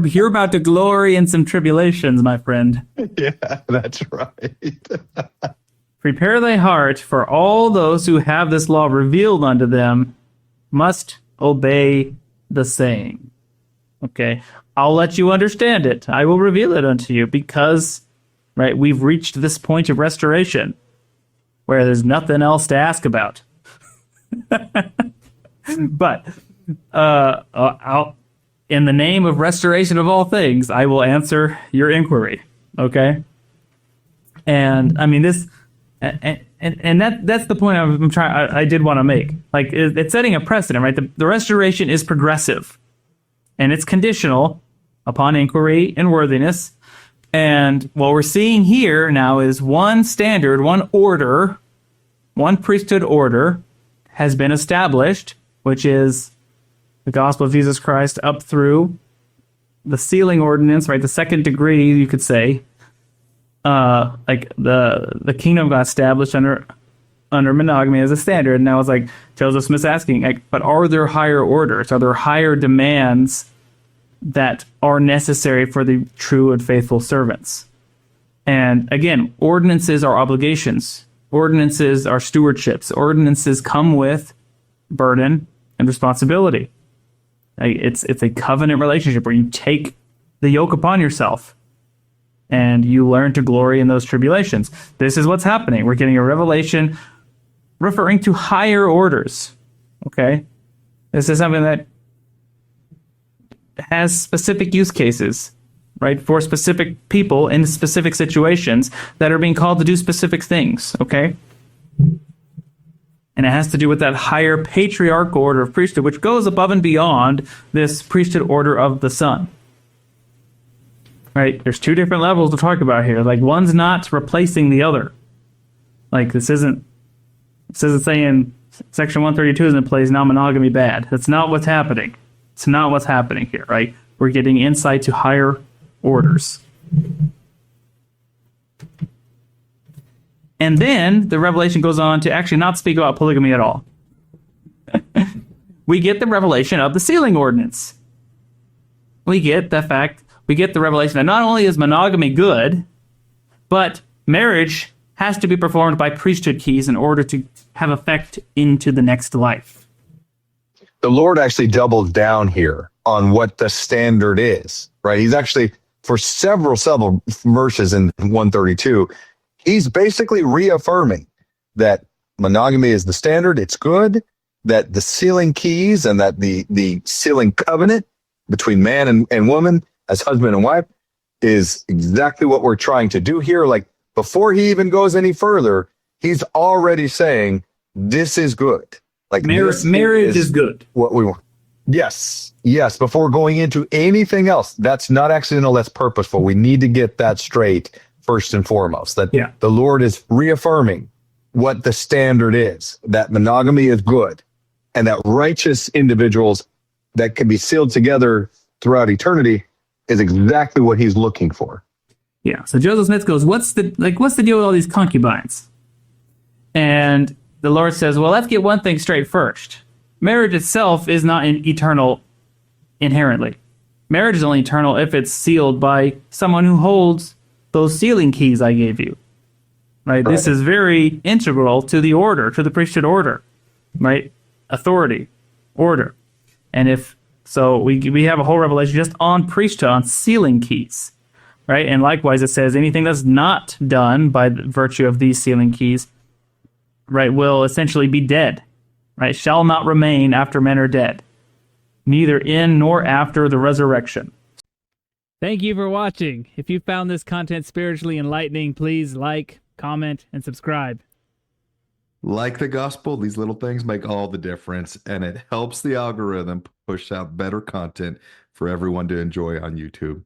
You're about to glory in some tribulations, my friend. Yeah, that's right. Prepare thy heart, for all those who have this law revealed unto them must obey the saying. Okay, I'll let you understand it. I will reveal it unto you because, right, we've reached this point of restoration where there's nothing else to ask about. But in the name of restoration of all things, I will answer your inquiry. Okay, and I mean this, and that's the point I did want to make. Like it's setting a precedent, right? The restoration is progressive, and it's conditional upon inquiry and worthiness. And what we're seeing here now is one standard, one order, one priesthood order has been established, which is the gospel of Jesus Christ up through the sealing ordinance, right? The second degree, you could say. Like the kingdom got established under monogamy as a standard. And now it's like Joseph Smith's asking, like, but are there higher orders? Are there higher demands that are necessary for the true and faithful servants? And again, ordinances are obligations. Ordinances are stewardships. Ordinances come with burden and responsibility. It's a covenant relationship where you take the yoke upon yourself and you learn to glory in those tribulations. This is what's happening. We're getting a revelation referring to higher orders. Okay? This is something that has specific use cases, right, for specific people in specific situations that are being called to do specific things, okay? And it has to do with that higher patriarchal order of priesthood, which goes above and beyond this priesthood order of the Son. Right? There's two different levels to talk about here. Like, one's not replacing the other. Like, this isn't saying Section 132 is in place, now monogamy bad. That's not what's happening. It's not what's happening here, right? We're getting insight to higher orders. And then the revelation goes on to actually not speak about polygamy at all. We get the revelation of the sealing ordinance. We get the revelation that not only is monogamy good, but marriage has to be performed by priesthood keys in order to have effect into the next life. The Lord actually doubled down here on what the standard is, right? He's actually, for several verses in 132, he's basically reaffirming that monogamy is the standard, it's good, that the sealing keys and that the sealing covenant between man and woman as husband and wife is exactly what we're trying to do here. Like, before he even goes any further, he's already saying, this is good. Like, marriage is good. What we want. Yes. Before going into anything else, that's not accidental, that's purposeful. We need to get that straight first and foremost. That the Lord is reaffirming what the standard is, that monogamy is good, and that righteous individuals that can be sealed together throughout eternity is exactly what he's looking for. Yeah. So Joseph Smith goes, what's the deal with all these concubines? And the Lord says, well, let's get one thing straight first. Marriage itself is not eternal inherently. Marriage is only eternal if it's sealed by someone who holds those sealing keys I gave you. Right? This is very integral to the order, to the priesthood order. Right? Authority, order. And we have a whole revelation just on priesthood, on sealing keys. Right? And likewise, it says anything that's not done by virtue of these sealing keys, right, will essentially be dead, right? Shall not remain after men are dead, neither in nor after the resurrection. Thank you for watching. If you found this content spiritually enlightening, please like, comment, and subscribe. Like the gospel, these little things make all the difference, and it helps the algorithm push out better content for everyone to enjoy on YouTube.